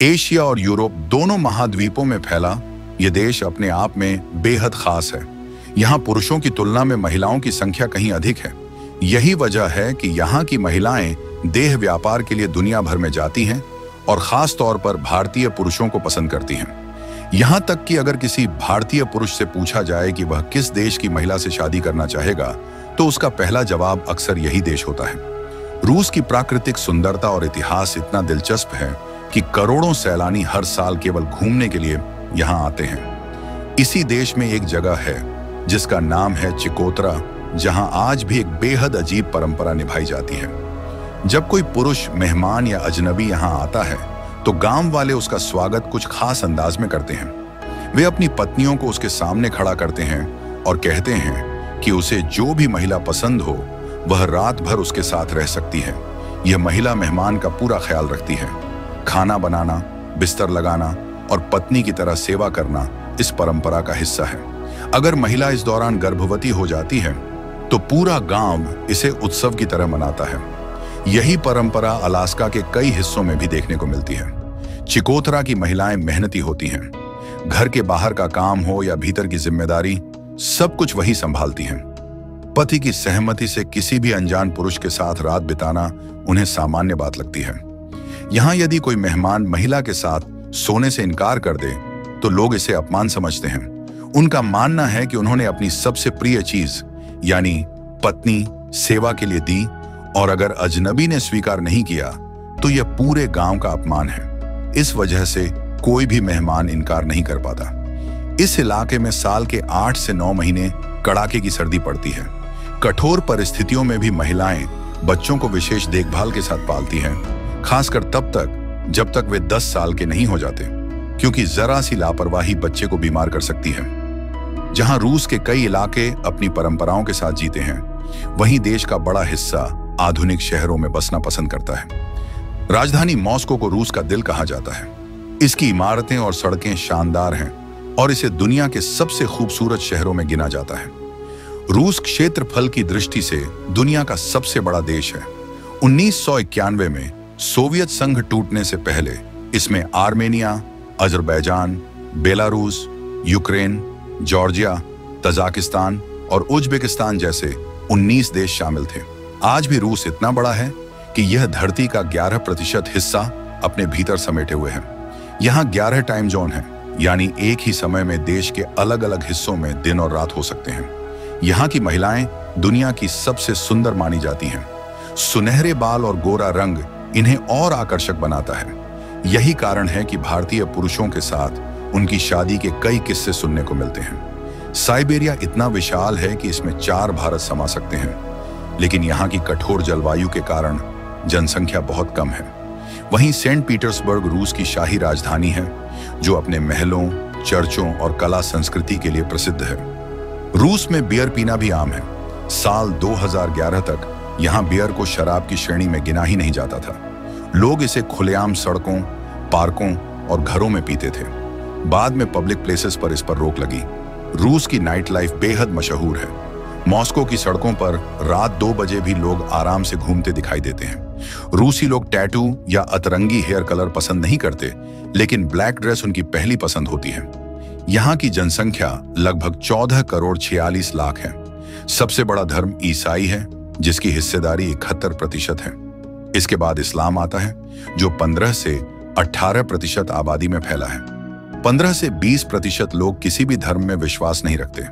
Asia और Europe दोनों महाद्वीपों में फैला यह देश अपने आप में बेहद खास है। यहाँ पुरुषों की तुलना में महिलाओं की संख्या कहीं अधिक है। यही वजह है कि यहाँ की महिलाएं देह व्यापार के लिए दुनिया भर में जाती हैं और खास तौर पर भारतीय पुरुषों को पसंद करती हैं। यहाँ तक कि अगर किसी भारतीय पुरुष से पूछा जाए कि वह किस देश की महिला से शादी करना चाहेगा, तो उसका पहला जवाब अक्सर यही देश होता है। रूस की प्राकृतिक सुंदरता और इतिहास इतना दिलचस्प है कि करोड़ों सैलानी हर साल केवल घूमने के लिए यहाँ आते हैं। इसी देश में एक जगह है जिसका नाम है चिकोत्रा, जहाँ आज भी एक बेहद अजीब परंपरा निभाई जाती है। जब कोई पुरुष मेहमान या अजनबी यहाँ आता है तो गांव वाले उसका स्वागत कुछ खास अंदाज में करते हैं। वे अपनी पत्नियों को उसके सामने खड़ा करते हैं और कहते हैं कि उसे जो भी महिला पसंद हो वह रात भर उसके साथ रह सकती है। यह महिला मेहमान का पूरा ख्याल रखती है। खाना बनाना, बिस्तर लगाना और पत्नी की तरह सेवा करना इस परंपरा का हिस्सा है। अगर महिला इस दौरान गर्भवती हो जाती है तो पूरा गांव इसे उत्सव की तरह मनाता है। यही परंपरा अलास्का के कई हिस्सों में भी देखने को मिलती है। चिकोत्रा की महिलाएं मेहनती होती हैं। घर के बाहर का काम हो या भीतर की जिम्मेदारी, सब कुछ वही संभालती हैं। पति की सहमति से किसी भी अनजान पुरुष के साथ रात बिताना उन्हें सामान्य बात लगती है। यहाँ यदि कोई मेहमान महिला के साथ सोने से इनकार कर दे तो लोग इसे अपमान समझते हैं। उनका मानना है कि उन्होंने अपनी सबसे प्रिय चीज यानी पत्नी सेवा के लिए दी, और अगर अजनबी ने स्वीकार नहीं किया तो यह पूरे गांव का अपमान है। इस वजह से कोई भी मेहमान इनकार नहीं कर पाता। इस इलाके में साल के 8 से 9 महीने कड़ाके की सर्दी पड़ती है। कठोर परिस्थितियों में भी महिलाएं बच्चों को विशेष देखभाल के साथ पालती हैं, खासकर तब तक जब तक वे 10 साल के नहीं हो जाते, क्योंकि जरा सी लापरवाही बच्चे को बीमार कर सकती है। जहां रूस के कई इलाके अपनी परंपराओं के साथ जीते हैं, वहीं देश का बड़ा हिस्सा आधुनिक शहरों में बसना पसंद करता है। राजधानी मॉस्को को रूस का दिल कहा जाता है। इसकी इमारतें और सड़कें शानदार हैं और इसे दुनिया के सबसे खूबसूरत शहरों में गिना जाता है। रूस क्षेत्रफल की दृष्टि से दुनिया का सबसे बड़ा देश है। 1991 में सोवियत संघ टूटने से पहले इसमें Armenia, Azerbaijan, Belarus, Ukraine, Georgia, Tajikistan और उज्बेकिस्तान जैसे 19 देश शामिल थे। आज भी रूस इतना बड़ा है कि यह धरती का 11% हिस्सा अपने भीतर समेटे हुए है। यहाँ 11 टाइम जोन है, यानी एक ही समय में देश के अलग अलग हिस्सों में दिन और रात हो सकते हैं। यहाँ की महिलाएं दुनिया की सबसे सुंदर मानी जाती हैं। सुनहरे बाल और गोरा रंग इन्हें और आकर्षक बनाता है। यही कारण है कि भारतीय पुरुषों के साथ उनकी शादी के कई किस्से सुनने को मिलते हैं। साइबेरिया इतना विशाल है कि इसमें 4 भारत समा सकते हैं, लेकिन यहाँ की कठोर जलवायु के कारण जनसंख्या बहुत कम है। वहीं सेंट पीटर्सबर्ग रूस की शाही राजधानी है, जो अपने महलों, चर्चों और कला संस्कृति के लिए प्रसिद्ध है। रूस में बियर पीना भी आम है। साल 2011 तक यहाँ बियर को शराब की श्रेणी में गिना ही नहीं जाता था। लोग इसे खुलेआम सड़कों, पार्कों और घरों में पीते थे। बाद में पब्लिक प्लेसेस पर इस पर रोक लगी। रूस की नाइट लाइफ बेहद मशहूर है। मॉस्को की सड़कों पर रात 2 बजे भी लोग आराम से घूमते दिखाई देते हैं। रूसी लोग टैटू या अतरंगी हेयर कलर पसंद नहीं करते, लेकिन ब्लैक ड्रेस उनकी पहली पसंद होती है। यहाँ की जनसंख्या लगभग 14 करोड़ 46 लाख है। सबसे बड़ा धर्म ईसाई है, जिसकी हिस्सेदारी 71% है। इसके बाद इस्लाम आता है, जो 15 से 18% आबादी में फैला है। 15 से 20% लोग किसी भी धर्म में विश्वास नहीं रखते।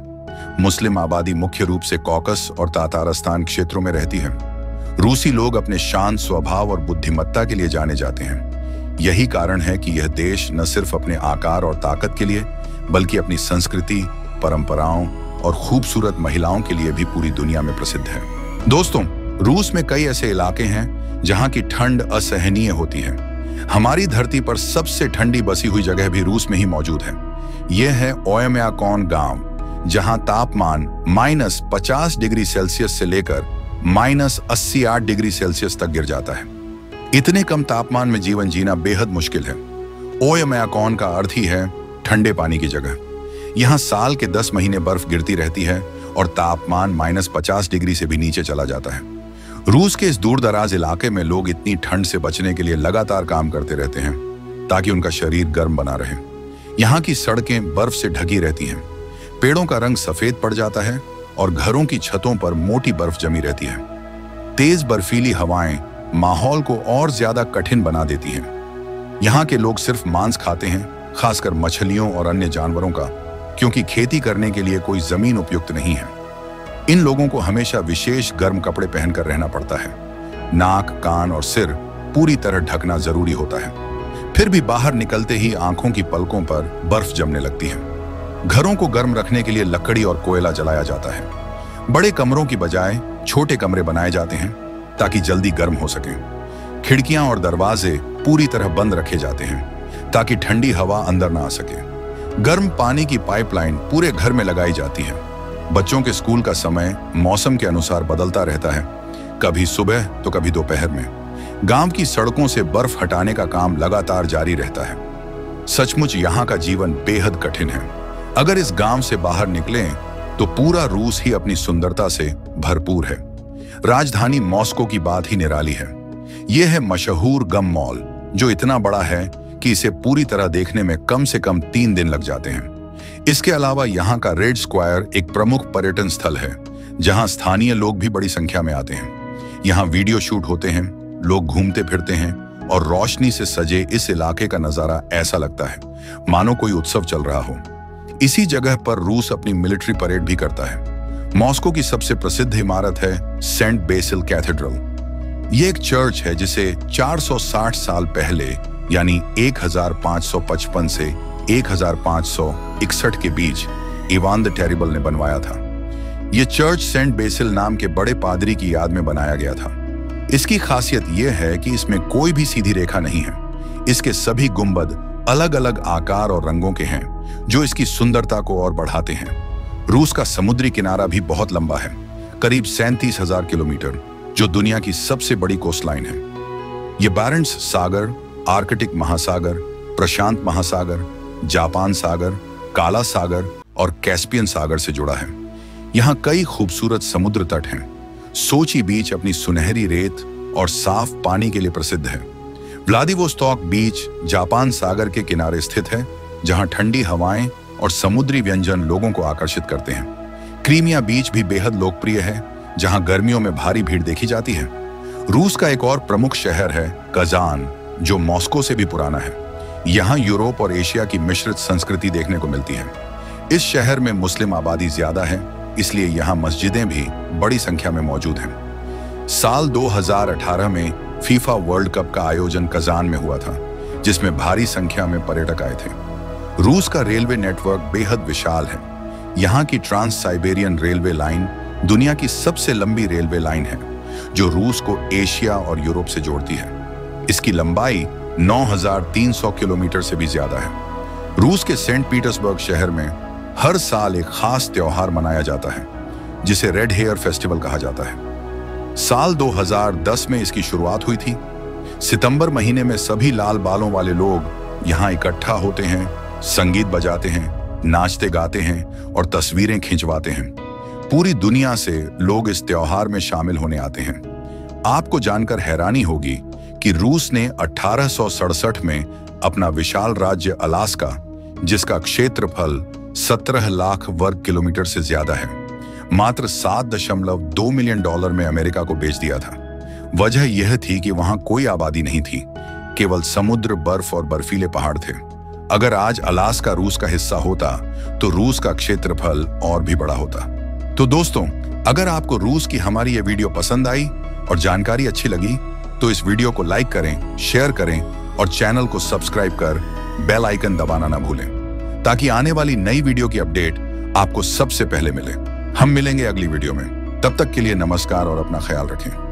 मुस्लिम आबादी मुख्य रूप से कॉकस और तातारस्तान क्षेत्रों में रहती है। रूसी लोग अपने शांत स्वभाव और बुद्धिमत्ता के लिए जाने जाते हैं। यही कारण है कि यह देश न सिर्फ अपने आकार और ताकत के लिए, बल्कि अपनी संस्कृति, परंपराओं और खूबसूरत महिलाओं के लिए भी पूरी दुनिया में प्रसिद्ध है। दोस्तों, रूस में कई ऐसे इलाके हैं जहां की ठंड असहनीय होती है। हमारी धरती पर सबसे ठंडी बसी हुई जगह भी रूस में ही मौजूद है। यह है ओयम्याकोन गांव, जहां तापमान -50 डिग्री सेल्सियस से लेकर -88 डिग्री सेल्सियस तक गिर जाता है। इतने कम तापमान में जीवन जीना बेहद मुश्किल है। ओयम्याकोन का अर्थ ही है ठंडे पानी की जगह। यहाँ साल के 10 महीने बर्फ गिरती रहती है और तापमान -50 डिग्री से भी नीचे चला जाता है। रूस के इस दूर दराज इलाके में लोग इतनी ठंड से बचने के लिए लगातार काम करते रहते हैं। ताकि उनका शरीर गर्म बना रहे। यहाँ की सड़कें बर्फ से ढकी रहती हैं, पेड़ों का रंग सफेद पड़ जाता है और घरों की छतों पर मोटी बर्फ जमी रहती है। तेज बर्फीली हवाएं माहौल को और ज्यादा कठिन बना देती हैं। यहाँ के लोग सिर्फ मांस खाते हैं, खासकर मछलियों और अन्य जानवरों का, क्योंकि खेती करने के लिए कोई जमीन उपयुक्त नहीं है। इन लोगों को हमेशा विशेष गर्म कपड़े पहनकर रहना पड़ता है। नाक, कान और सिर पूरी तरह ढकना जरूरी होता है। फिर भी बाहर निकलते ही आंखों की पलकों पर बर्फ जमने लगती है। घरों को गर्म रखने के लिए लकड़ी और कोयला जलाया जाता है। बड़े कमरों की बजाय छोटे कमरे बनाए जाते हैं ताकि जल्दी गर्म हो सके। खिड़कियां और दरवाजे पूरी तरह बंद रखे जाते हैं ताकि ठंडी हवा अंदर ना आ सके। गर्म पानी की पाइपलाइन पूरे घर में लगाई जाती है। बच्चों के स्कूल का समय मौसम के अनुसार बदलता रहता है, कभी सुबह तो कभी दोपहर में। गांव की सड़कों से बर्फ हटाने का काम लगातार जारी रहता है। सचमुच यहाँ का जीवन बेहद कठिन है। अगर इस गांव से बाहर निकलें तो पूरा रूस ही अपनी सुंदरता से भरपूर है। राजधानी मॉस्को की बात ही निराली है। यह है मशहूर गम मॉल, जो इतना बड़ा है कि इसे पूरी तरह देखने में कम से कम 3 दिन लग जाते हैं। इसके अलावा यहाँ का रेड स्क्वायर एक प्रमुख पर्यटन स्थल है, जहाँ स्थानीय लोग भी बड़ी संख्या में आते हैं। यहाँ वीडियो शूट होते हैं, लोग घूमते फिरते हैं और रोशनी से सजे इस इलाके का नजारा ऐसा लगता है मानो कोई उत्सव चल रहा हो। इसी जगह पर रूस अपनी मिलिट्री परेड भी करता है। मॉस्को की सबसे प्रसिद्ध इमारत है सेंट बेसिल कैथेड्रल। ये एक चर्च है जिसे 460 साल पहले यानी 1555 से 1561 के बीच इवान द टेरिबल ने बनवाया था। यह चर्च सेंट बेसिल नाम के बड़े पादरी की याद में बनाया गया था। इसकी खासियत यह है कि इसमें कोई भी सीधी रेखा नहीं है। इसके सभी गुंबद अलग अलग आकार और रंगों के हैं, जो इसकी सुंदरता को और बढ़ाते हैं। रूस का समुद्री किनारा भी बहुत लंबा है, करीब 37,000 किलोमीटर, जो दुनिया की सबसे बड़ी कोस्टलाइन है। ये बारेंट्स सागर, आर्कटिक महासागर, प्रशांत महासागर, जापान सागर, काला सागर और कैस्पियन सागर से जुड़ा है। यहाँ कई खूबसूरत समुद्र तट हैं। सोची बीच अपनी सुनहरी रेत और साफ पानी के लिए प्रसिद्ध है। व्लादिवोस्तोक बीच जापान सागर के किनारे स्थित है, जहाँ ठंडी हवाएं और समुद्री व्यंजन लोगों को आकर्षित करते हैं। क्रीमिया बीच भी बेहद लोकप्रिय है, जहाँ गर्मियों में भारी भीड़ देखी जाती है। रूस का एक और प्रमुख शहर है कजान, जो मॉस्को से भी पुराना है। यहाँ यूरोप और एशिया की मिश्रित संस्कृति देखने को मिलती है। इस शहर में मुस्लिम आबादी ज्यादा है, इसलिए यहाँ मस्जिदें भी बड़ी संख्या में मौजूद हैं। साल 2018 में फीफा वर्ल्ड कप का आयोजन कजान में हुआ था, जिसमें भारी संख्या में पर्यटक आए थे। रूस का रेलवे नेटवर्क बेहद विशाल है। यहाँ की ट्रांस साइबेरियन रेलवे लाइन दुनिया की सबसे लंबी रेलवे लाइन है, जो रूस को एशिया और यूरोप से जोड़ती है। इसकी लंबाई 9,300 किलोमीटर से भी ज्यादा है। रूस के सेंट पीटर्सबर्ग शहर में हर साल एक खास त्योहार मनाया जाता है, जिसे रेड हेयर फेस्टिवल कहा जाता है। साल 2010 में इसकी शुरुआत हुई थी। सितंबर महीने में सभी लाल बालों वाले लोग यहाँ इकट्ठा होते हैं, संगीत बजाते हैं, नाचते गाते हैं और तस्वीरें खिंचवाते हैं। पूरी दुनिया से लोग इस त्योहार में शामिल होने आते हैं। आपको जानकर हैरानी होगी कि रूस ने 1867 में अपना विशाल राज्य अलास्का, जिसका क्षेत्रफल 17 लाख वर्ग किलोमीटर से ज्यादा है, मात्र $7.2 मिलियन में अमेरिका को बेच दिया था। वजह यह थी कि वहां कोई आबादी नहीं थी, केवल समुद्र, बर्फ और बर्फीले पहाड़ थे। अगर आज अलास्का रूस का हिस्सा होता तो रूस का क्षेत्रफल और भी बड़ा होता। तो दोस्तों, अगर आपको रूस की हमारी ये वीडियो पसंद आई और जानकारी अच्छी लगी तो इस वीडियो को लाइक करें, शेयर करें और चैनल को सब्सक्राइब कर बेल आइकन दबाना ना भूलें, ताकि आने वाली नई वीडियो की अपडेट आपको सबसे पहले मिले। हम मिलेंगे अगली वीडियो में। तब तक के लिए नमस्कार और अपना ख्याल रखें।